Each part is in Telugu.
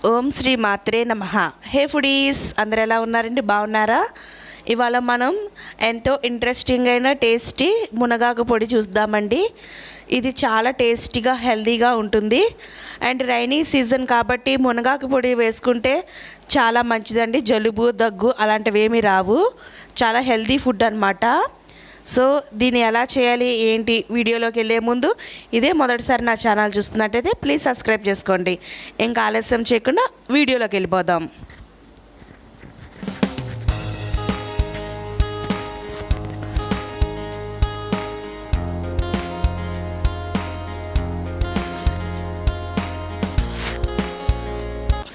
ఓం శ్రీ మాత్రే నమః. హే ఫుడీస్, అందరు ఎలా ఉన్నారండి? బాగున్నారా? ఇవాళ మనం ఎంతో ఇంట్రెస్టింగ్ అయిన టేస్టీ మునగాకు పొడి చూద్దామండి. ఇది చాలా టేస్టీగా హెల్తీగా ఉంటుంది. అండ్ రైనీ సీజన్ కాబట్టి మునగాకు పొడి వేసుకుంటే చాలా మంచిదండి. జలుబు దగ్గు అలాంటివి ఏమీ రావు. చాలా హెల్తీ ఫుడ్ అన్నమాట. సో దీన్ని ఎలా చేయాలి ఏంటి వీడియోలోకి వెళ్ళే ముందు ఇదే మొదటిసారి నా ఛానల్ చూస్తున్నట్టయితే ప్లీజ్ సబ్స్క్రైబ్ చేసుకోండి. ఇంకా ఆలస్యం చేయకుండా వీడియోలోకి వెళ్ళిపోదాం.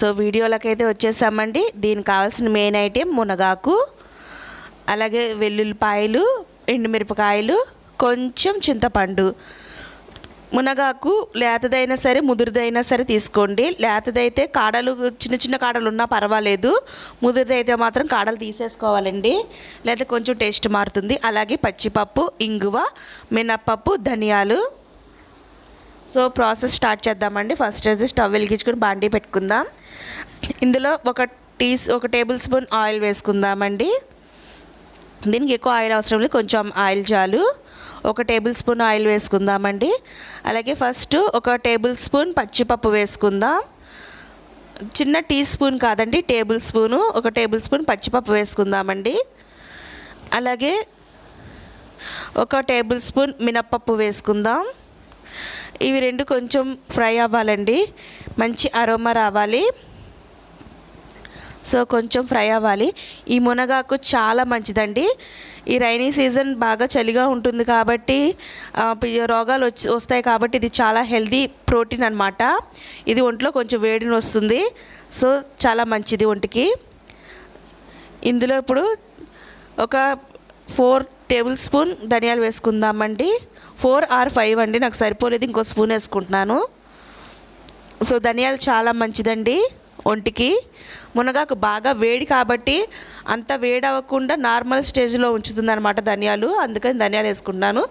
సో వీడియోలోకి అయితే వచ్చేసామండి. దీనికి కావాల్సిన మెయిన్ ఐటెం మునగాకు, అలాగే వెల్లుల్లిపాయలు, ఎండుమిరపకాయలు, కొంచెం చింతపండు. మునగాకు లేతదైనా సరే ముదురుదైనా సరే తీసుకోండి. లేతదైతే కాడలు చిన్న చిన్న కాడలు ఉన్నా పర్వాలేదు, ముదురుదైతే మాత్రం కాడలు తీసేసుకోవాలండి, లేదా కొంచెం టేస్ట్ మారుతుంది. అలాగే పచ్చిపప్పు, ఇంగువ, మినప్పప్పు, ధనియాలు. సో ప్రాసెస్ స్టార్ట్ చేద్దామండి. ఫస్ట్ అయితే స్టవ్ వెలిగించుకొని బాండీ పెట్టుకుందాం. ఇందులో ఒక టేబుల్ స్పూన్ ఆయిల్ వేసుకుందామండి. దీనికి ఎక్కువ ఆయిల్ అవసరం లేదు, కొంచెం ఆయిల్ చాలు. ఒక టేబుల్ స్పూన్ ఆయిల్ వేసుకుందామండి. అలాగే ఫస్ట్ ఒక టేబుల్ స్పూన్ పచ్చిపప్పు వేసుకుందాం. చిన్న టీ స్పూన్ కాదండి, టేబుల్ స్పూను. ఒక టేబుల్ స్పూన్ పచ్చిపప్పు వేసుకుందామండి. అలాగే ఒక టేబుల్ స్పూన్ మినప్పప్పు వేసుకుందాం. ఇవి రెండు కొంచెం ఫ్రై అవ్వాలండి, మంచి అరోమా రావాలి. సో కొంచెం ఫ్రై అవ్వాలి. ఈ మునగాకు చాలా మంచిదండి. ఈ రైనీ సీజన్ బాగా చలిగా ఉంటుంది కాబట్టి రోగాలు వస్తాయి కాబట్టి ఇది చాలా హెల్తీ ప్రోటీన్ అన్నమాట. ఇది ఒంట్లో కొంచెం వేడిని వస్తుంది. సో చాలా మంచిది ఒంటికి. ఇందులో ఇప్పుడు ఒక 4 టేబుల్ స్పూన్ ధనియాలు వేసుకుందామండి. 4 or 5 అండి, నాకు సరిపోలేదు, ఇంకో స్పూన్ వేసుకుంటున్నాను. సో ధనియాలు చాలా మంచిదండి ఒంటికి. మునగాకు బాగా వేడి కాబట్టి అంత వేడి అవ్వకుండా నార్మల్ స్టేజ్లో ఉంచుతుంది అనమాట ధనియాలు, అందుకని ధనియాలు వేసుకుంటున్నాను.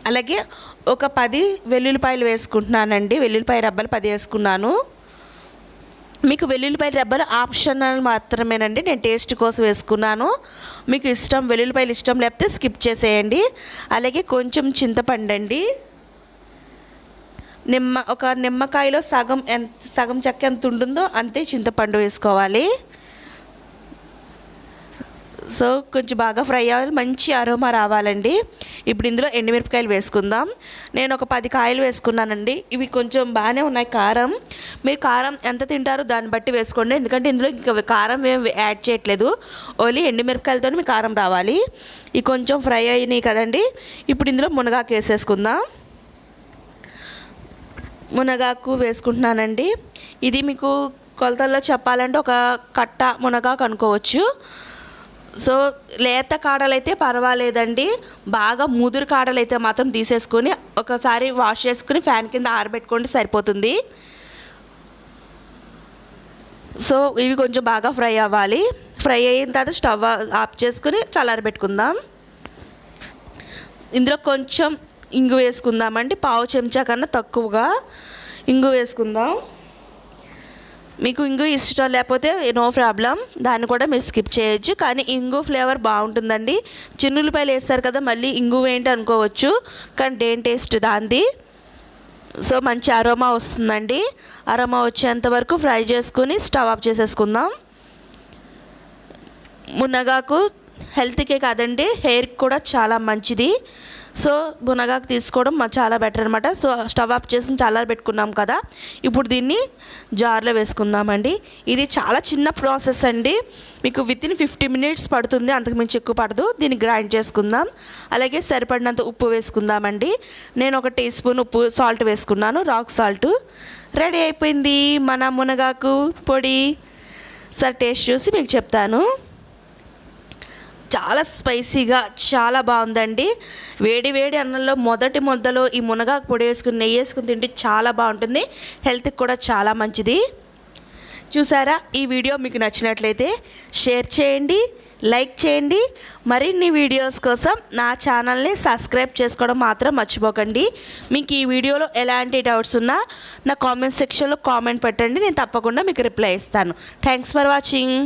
అలాగే ఒక 10 వెల్లుల్లిపాయలు వేసుకుంటున్నానండి. వెల్లుల్లిపాయ రెబ్బలు 10 వేసుకున్నాను. మీకు వెల్లుల్లిపాయ రెబ్బలు ఆప్షనల్ మాత్రమేనండి, నేను టేస్ట్ కోసం వేసుకున్నాను. మీకు ఇష్టం వెల్లుల్లిపాయలు ఇష్టం లేకపోతే స్కిప్ చేసేయండి. అలాగే కొంచెం చింతపండు అండి. ఒక నిమ్మకాయలో సగం చెక్క ఎంత ఉంటుందో అంతే చింతపండు వేసుకోవాలి. సో కొంచెం బాగా ఫ్రై అవ్వాలి, మంచి అరోమా రావాలండి. ఇప్పుడు ఇందులో ఎండుమిరపకాయలు వేసుకుందాం. నేను ఒక 10 కాయలు వేసుకున్నానండి. ఇవి కొంచెం బాగానే ఉన్నాయి కారం. మీరు కారం ఎంత తింటారో దాన్ని బట్టి వేసుకోండి, ఎందుకంటే ఇందులో ఇంకా కారం ఏం యాడ్ చేయట్లేదు, ఓన్లీ ఎండుమిరపకాయలతో మీకు కారం రావాలి. ఇవి కొంచెం ఫ్రై అయినాయి కదండి. ఇప్పుడు ఇందులో మునగాకు వేసేసుకుందాం. మునగాకు వేసుకుంటున్నానండి. ఇది మీకు కొలతల్లో చెప్పాలంటే ఒక కట్ట మునగాకు అనుకోవచ్చు. సో లేత కాడలైతే పర్వాలేదండి, బాగా ముదురు కాడలైతే మాత్రం తీసేసుకొని ఒకసారి వాష్ చేసుకుని ఫ్యాన్ కింద ఆరబెట్టుకోండి, సరిపోతుంది. సో ఇవి కొంచెం బాగా ఫ్రై అవ్వాలి. ఫ్రై అయిన తర్వాత స్టవ్ ఆఫ్ చేసుకుని చల్లారబెట్టుకుందాం. ఇందులో కొంచెం ఇంగు వేసుకుందామండి, 1/2 చెంచా కన్నా తక్కువగా ఇంగు వేసుకుందాం. మీకు ఇంగు ఇష్టం లేకపోతే నో ప్రాబ్లం, దాన్ని కూడా మీరు స్కిప్ చేయొచ్చు. కానీ ఇంగు ఫ్లేవర్ బాగుంటుందండి. చిన్నులపాయలు వేస్తారు కదా, మళ్ళీ ఇంగు ఏంటి అనుకోవచ్చు, కానీ దేని టేస్ట్ దాంది. సో మంచి అరోమా వస్తుందండి. అరోమా వచ్చేంత వరకు ఫ్రై చేసుకుని స్టవ్ ఆఫ్ చేసేసుకుందాం. మునగాకు హెల్త్కే కాదండి, హెయిర్కి కూడా చాలా మంచిది. సో మునగాకు తీసుకోవడం చాలా బెటర్ అనమాట. సో స్టవ్ ఆఫ్ చేసి చల్లారబెట్టుకున్నాం కదా, ఇప్పుడు దీన్ని జార్లో వేసుకుందామండి. ఇది చాలా చిన్న ప్రాసెస్ అండి, మీకు వితిన్ 50 minutes పడుతుంది, అంతకుమించి ఎక్కువ పడదు. దీన్ని గ్రైండ్ చేసుకుందాం. అలాగే సరిపడినంత ఉప్పు వేసుకుందామండి. నేను ఒక టీ స్పూన్ సాల్ట్ వేసుకున్నాను, రాక్ సాల్ట్. రెడీ అయిపోయింది మన మునగాకు పొడి. సరే టేస్ట్ చూసి మీకు చెప్తాను. చాలా స్పైసీగా చాలా బాగుందండి. వేడి వేడి అన్నంలో మొదటి ముద్దలో ఈ మునగాకు పొడి వేసుకుని నెయ్యి వేసుకుని తింటే చాలా బాగుంటుంది, హెల్త్కి కూడా చాలా మంచిది. చూసారా? ఈ వీడియో మీకు నచ్చినట్లయితే షేర్ చేయండి, లైక్ చేయండి. మరిన్ని వీడియోస్ కోసం నా ఛానల్ని సబ్స్క్రైబ్ చేసుకోవడం మాత్రం మర్చిపోకండి. మీకు ఈ వీడియోలో ఎలాంటి డౌట్స్ ఉన్నా నా కామెంట్ సెక్షన్లో కామెంట్ పెట్టండి, నేను తప్పకుండా మీకు రిప్లై ఇస్తాను. Thanks for watching.